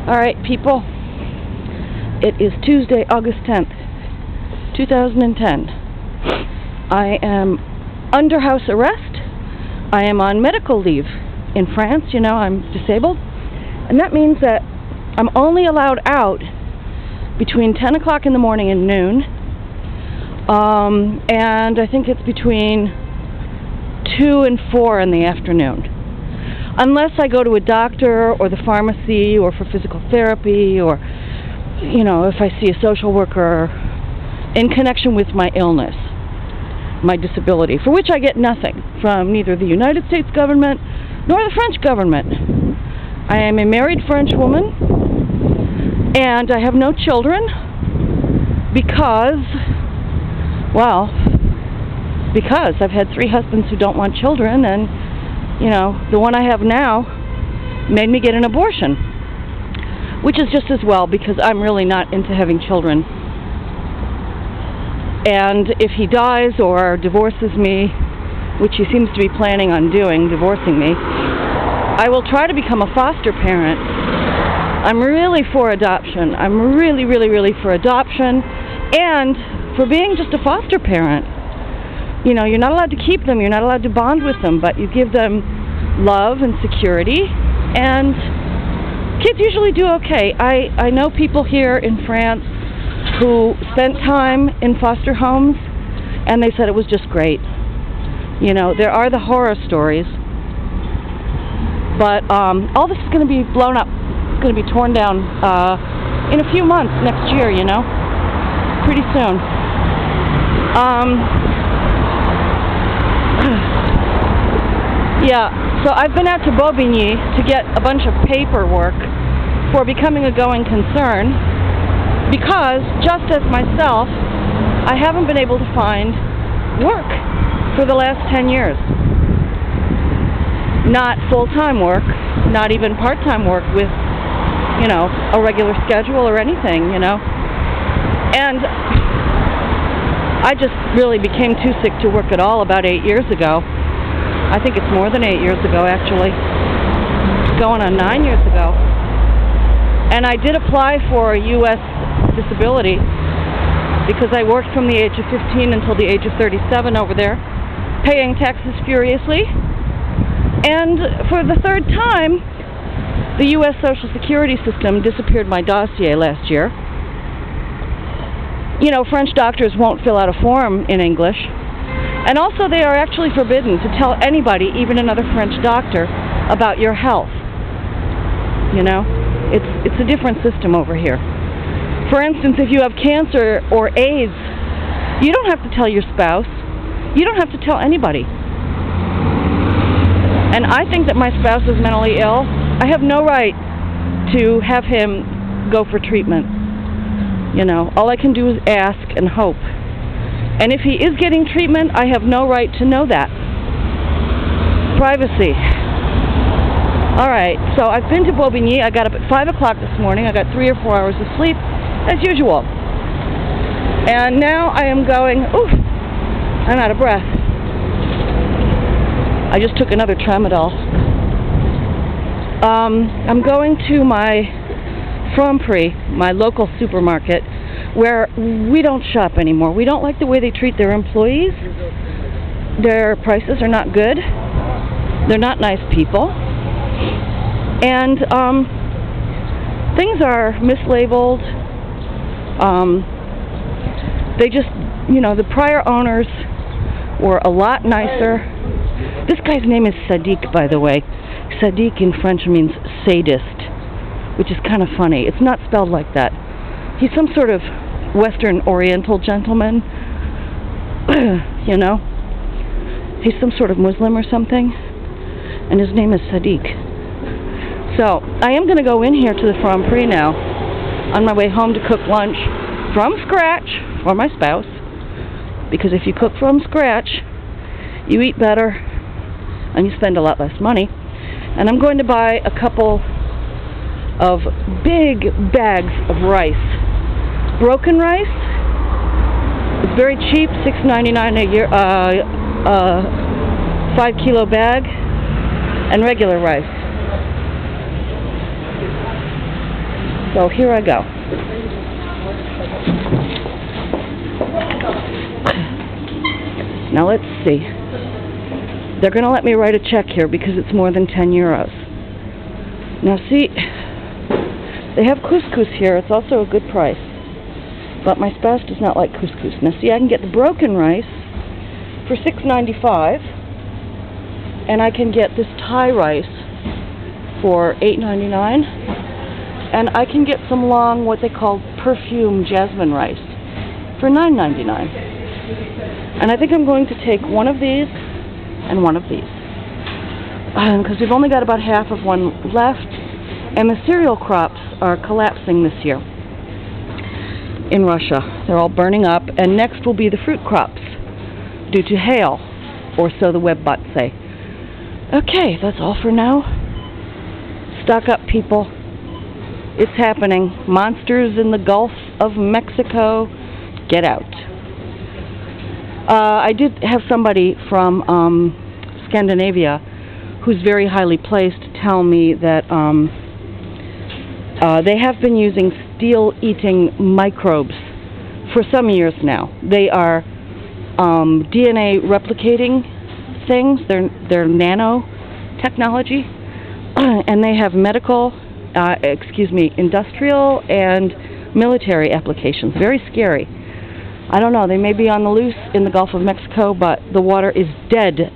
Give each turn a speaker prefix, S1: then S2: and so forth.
S1: Alright, people. It is Tuesday, August 10th, 2010. I am under house arrest. I am on medical leave in France. You know, I'm disabled. And that means that I'm only allowed out between 10 o'clock in the morning and noon. And I think it's between 2 and 4 in the afternoon. Unless I go to a doctor or the pharmacy or for physical therapy or, you know, if I see a social worker in connection with my illness, my disability, for which I get nothing from neither the United States government nor the French government. I am a married French woman and I have no children because I've had 3 husbands who don't want children, and you know, the one I have now made me get an abortion, which is just as well because I'm really not into having children. And if he dies or divorces me, which he seems to be planning on doing, divorcing me, I will try to become a foster parent. I'm really for adoption. I'm really for adoption and for being just a foster parent. You know, you're not allowed to keep them, you're not allowed to bond with them, but you give them love and security, and kids usually do okay. I know people here in France who spent time in foster homes, and they said it was just great. You know, there are the horror stories, but all this is going to be blown up. It's going to be torn down in a few months, next year, you know, pretty soon. Yeah, so I've been out to Bobigny to get a bunch of paperwork for becoming a going concern because, just as myself, I haven't been able to find work for the last 10 years. Not full-time work, not even part-time work with, you know, a regular schedule or anything, you know. And I just really became too sick to work at all about 8 years ago. I think it's more than 8 years ago, actually. It's going on 9 years ago. And I did apply for a U.S. disability because I worked from the age of 15 until the age of 37 over there, paying taxes furiously. And for the 3rd time, the U.S. Social Security system disappeared my dossier last year. You know, French doctors won't fill out a form in English. And also they are actually forbidden to tell anybody, even another French doctor, about your health. You know, it's a different system over here. For instance, if you have cancer or AIDS, you don't have to tell your spouse. You don't have to tell anybody. And I think that my spouse is mentally ill. I have no right to have him go for treatment. You know, all I can do is ask and hope. And if he is getting treatment, I have no right to know that. Privacy. Alright, so I've been to Bobigny. I got up at 5 o'clock this morning. I got 3 or 4 hours of sleep, as usual. And now I am going, oof, I'm out of breath. I just took another tramadol. I'm going to my Franprix, my local supermarket, where we don't shop anymore. We don't like the way they treat their employees. Their prices are not good. They're not nice people. And things are mislabeled. They just, you know, the prior owners were a lot nicer. This guy's name is Sadiq, by the way. Sadiq in French means sadist, which is kind of funny. It's not spelled like that. He's some sort of Western Oriental gentleman, you know. He's some sort of Muslim or something, and his name is Sadiq. So, I am going to go in here to the Franprix now, on my way home to cook lunch from scratch for my spouse, because if you cook from scratch, you eat better, and you spend a lot less money. And I'm going to buy a couple of big bags of rice. Broken rice. It's very cheap, $6.99 a year, 5-kilo bag, and regular rice. So here I go. Now let's see. They're going to let me write a check here because it's more than 10 euros. Now see, they have couscous here. It's also a good price. But my spouse does not like couscous. Now see, I can get the broken rice for $6.95, and I can get this Thai rice for $8.99, and I can get some long, what they call perfume jasmine rice for $9.99. And I think I'm going to take one of these and one of these, because we've only got about half of one left, and the cereal crops are collapsing this year in Russia. They're all burning up, and next will be the fruit crops due to hail, or so the web bots say. Okay, that's all for now. Stock up, people. It's happening. Monsters in the Gulf of Mexico. Get out. I did have somebody from Scandinavia who's very highly placed tell me that they have been using steel-eating microbes for some years now. They are DNA replicating things. They're nanotechnology, and they have medical, industrial and military applications. Very scary. I don't know, they may be on the loose in the Gulf of Mexico, but the water is dead